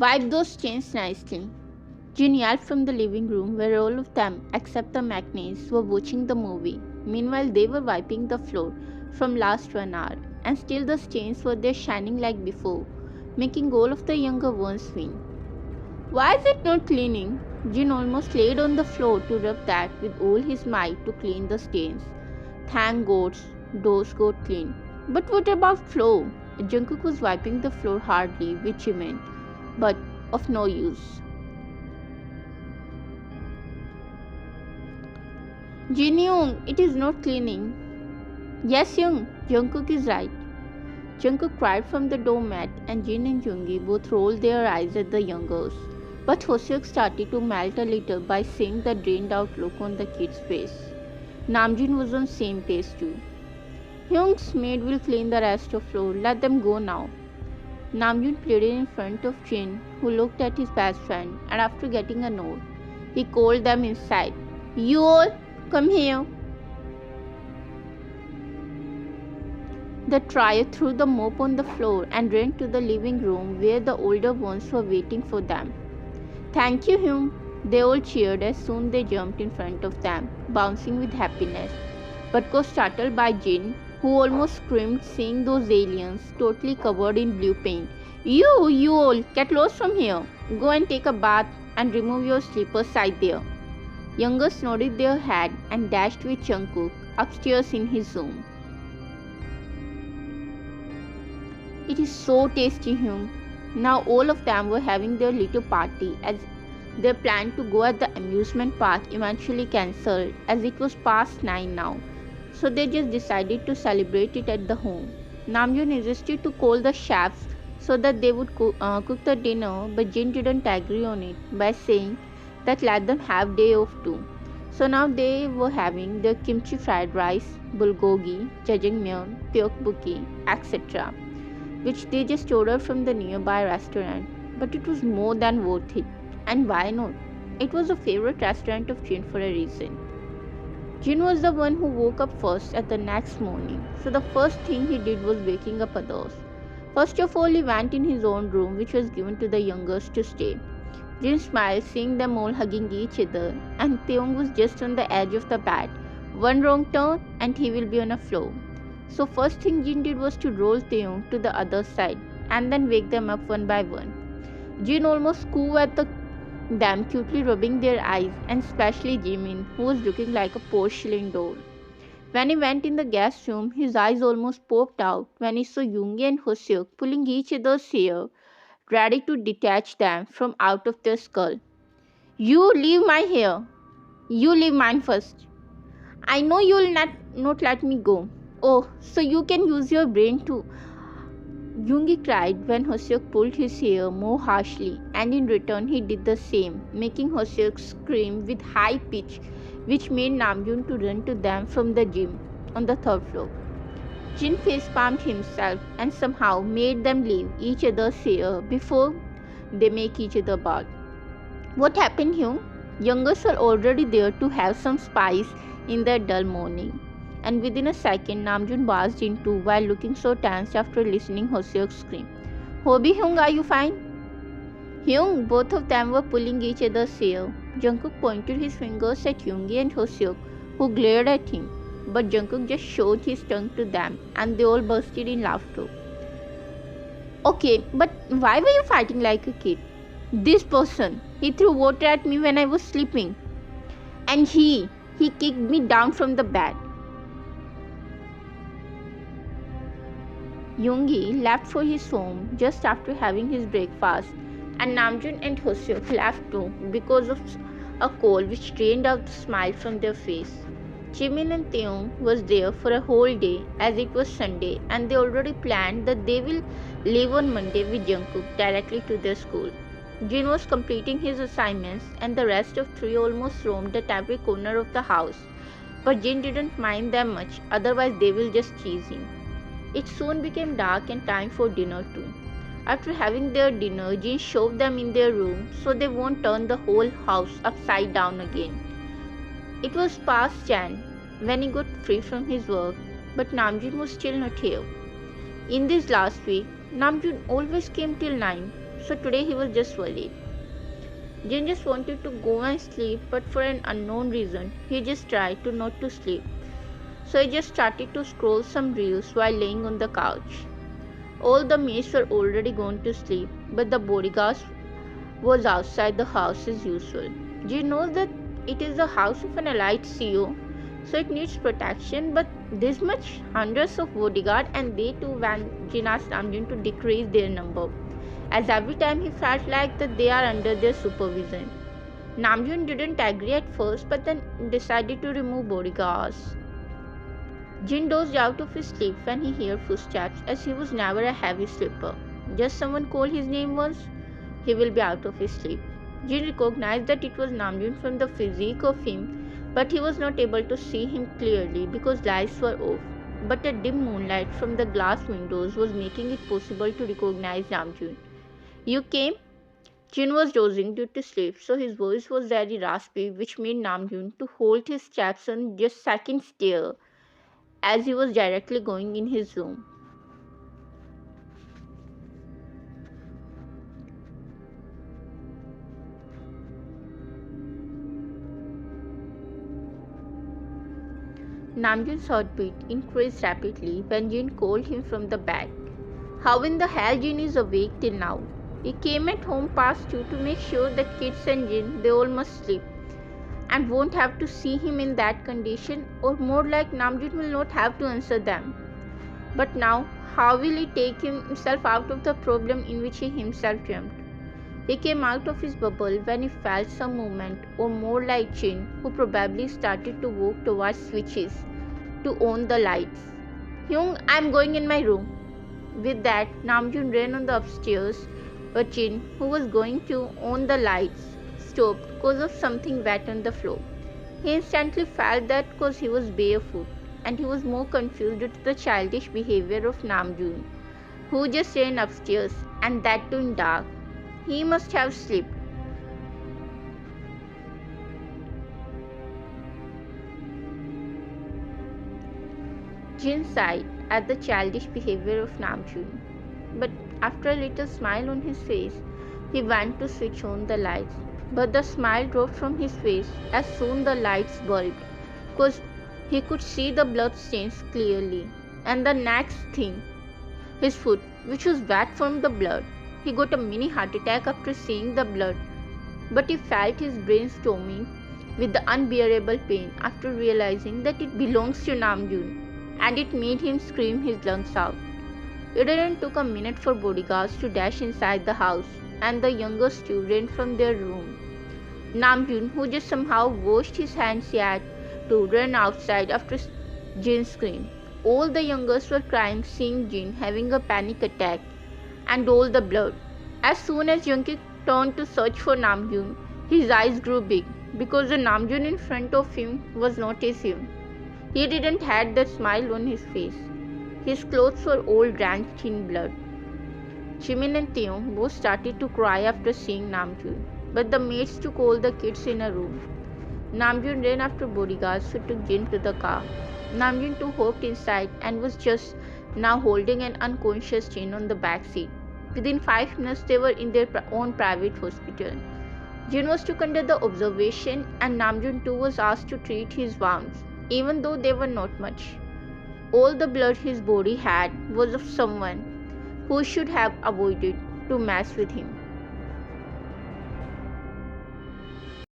Wipe those chains nicely. Jin yelled from the living room where all of them, except the McNeys, were watching the movie. Meanwhile, they were wiping the floor from last 1 hour, and still the stains were there shining like before, making all of the younger ones win. Why is it not cleaning? Jin almost laid on the floor to rub that with all his might to clean the stains. Thank God, those got clean. But what about floor? Jungkook was wiping the floor hardly with Jimin, but of no use. Jin Young, it is not cleaning. Yes, Young, Jungkook is right. Jungkook cried from the doormat, and Jin and Yoongi both rolled their eyes at the youngers. But Hoseok started to melt a little by seeing the drained out look on the kid's face. Namjoon was on same page too. Hyung's maid will clean the rest of floor. Let them go now. Namjoon pleaded in front of Jin, who looked at his best friend, and after getting a nod, he called them inside. You all, come here. The trio threw the mop on the floor and ran to the living room where the older ones were waiting for them. Thank you, Hyung. They all cheered as soon they jumped in front of them, bouncing with happiness, but got startled by Jin, who almost screamed seeing those aliens totally covered in blue paint. You all, get lost from here. Go and take a bath and remove your slippers right there. Youngest nodded their head and dashed with Jungkook upstairs in his room. It is so tasty, Hyung. Now all of them were having their little party as their plan to go at the amusement park eventually cancelled as it was past 9 now. So they just decided to celebrate it at the home. Namjoon insisted to call the chefs so that they would cook the dinner, but Jin didn't agree on it by saying that let them have day off too. So now they were having their kimchi fried rice, bulgogi, jjajangmyeon, tteokbokki, etc., which they just ordered from the nearby restaurant. But it was more than worth it. And why not? It was a favorite restaurant of Jin for a reason. Jin was the one who woke up first at the next morning, so the first thing he did was waking up others. First of all, he went in his own room, which was given to the youngest to stay. Jin smiled, seeing them all hugging each other, and Taeyong was just on the edge of the bed. One wrong turn, and he will be on a floor. So first thing Jin did was to roll Taeyong to the other side, and then wake them up one by one. Jin almost cooed at them, cutely rubbing their eyes, and especially Jimin, who was looking like a porcelain doll. When he went in the guest room, his eyes almost popped out when he saw Yoongi and Hoseok pulling each other's hair, ready to detach them from out of their skull. You leave my hair. You leave mine first. I know you will not let me go. Oh, so you can use your brain too. Yoongi cried when Hoseok pulled his hair more harshly, and in return he did the same, making Hoseok scream with high pitch, which made Namjoon to run to them from the gym on the third floor. Jin facepalmed himself and somehow made them leave each other's hair before they make each other bath. What happened, Hyung? Youngers were already there to have some spice in their dull morning. And within a second, Namjoon barged in too while looking so tense after listening Hoseok scream. Hobi, Hyung, are you fine? Hyung, both of them were pulling each other's hair. Jungkook pointed his fingers at Yoongi and Hoseok, who glared at him. But Jungkook just showed his tongue to them, and they all bursted in laughter. Okay, but why were you fighting like a kid? This person, he threw water at me when I was sleeping. And he kicked me down from the bed. Yoongi left for his home just after having his breakfast, and Namjoon and Hoseok left too because of a cold which drained out the smile from their face. Jimin and Taeyong was there for a whole day as it was Sunday, and they already planned that they will leave on Monday with Jungkook directly to their school. Jin was completing his assignments, and the rest of three almost roamed at every corner of the house. But Jin didn't mind them much, otherwise they will just tease him. It soon became dark and time for dinner too. After having their dinner, Jin shoved them in their room so they won't turn the whole house upside down again. It was past 10 when he got free from his work, but Namjoon was still not here. In this last week, Namjoon always came till 9, so today he was just worried. Jin just wanted to go and sleep, but for an unknown reason, he just tried to not to sleep. So he just started to scroll some reels while laying on the couch. All the maids were already gone to sleep, but the bodyguard was outside the house as usual. Jin knows that it is the house of an elite CEO, so it needs protection, but this much hundreds of bodyguards, and they too when Jin asked Namjoon to decrease their number, as every time he felt like that they are under their supervision. Namjoon didn't agree at first, but then decided to remove bodyguards. Jin dozed out of his sleep when he heard footsteps, as he was never a heavy sleeper. Just someone called his name once, he will be out of his sleep. Jin recognized that it was Namjoon from the physique of him, but he was not able to see him clearly because lights were off. But a dim moonlight from the glass windows was making it possible to recognize Namjoon. You came? Jin was dozing due to sleep, so his voice was very raspy, which made Namjoon to hold his steps on just second stair, as he was directly going in his room. Namjoon's heartbeat increased rapidly when Jin called him from the bed. How in the hell Jin is awake till now? He came at home past 2 to make sure that kids and Jin, they all must sleep and won't have to see him in that condition, or more like Namjoon will not have to answer them. But now, how will he take himself out of the problem in which he himself dreamt? He came out of his bubble when he felt some movement, or more like Jin, who probably started to walk towards switches to on the lights. Hyung, I'm going in my room. With that, Namjoon ran on the upstairs, but Jin, who was going to on the lights, stopped because of something wet on the floor. He instantly felt that because he was barefoot, and he was more confused at the childish behavior of Namjoon, who just ran upstairs, and that too in dark. He must have slept. Jin sighed at the childish behavior of Namjoon, but after a little smile on his face, he went to switch on the lights. But the smile dropped from his face as soon the lights bulbed, because he could see the blood stains clearly. And the next thing, his foot, which was wet from the blood. He got a mini heart attack after seeing the blood, but he felt his brain storming with the unbearable pain after realizing that it belongs to Namjoon, and it made him scream his lungs out. It didn't take a minute for bodyguards to dash inside the house, and the youngest two ran from their room. Namjoon, who just somehow washed his hands yet, to run outside after Jin's scream. All the youngest were crying seeing Jin having a panic attack, and all the blood. As soon as Jungkook turned to search for Namjoon, his eyes grew big because the Namjoon in front of him was not as him. He didn't have that smile on his face. His clothes were all drenched in blood. Jimin and Taeyong both started to cry after seeing Namjoon, but the maids took all the kids in a room. Namjoon ran after bodyguards who took Jin to the car. Namjoon too hopped inside and was just now holding an unconscious Jin on the back seat. Within 5 minutes, they were in their own private hospital. Jin was took under the observation, and Namjoon too was asked to treat his wounds, even though they were not much. All the blood his body had was of someone who should have avoided to mess with him.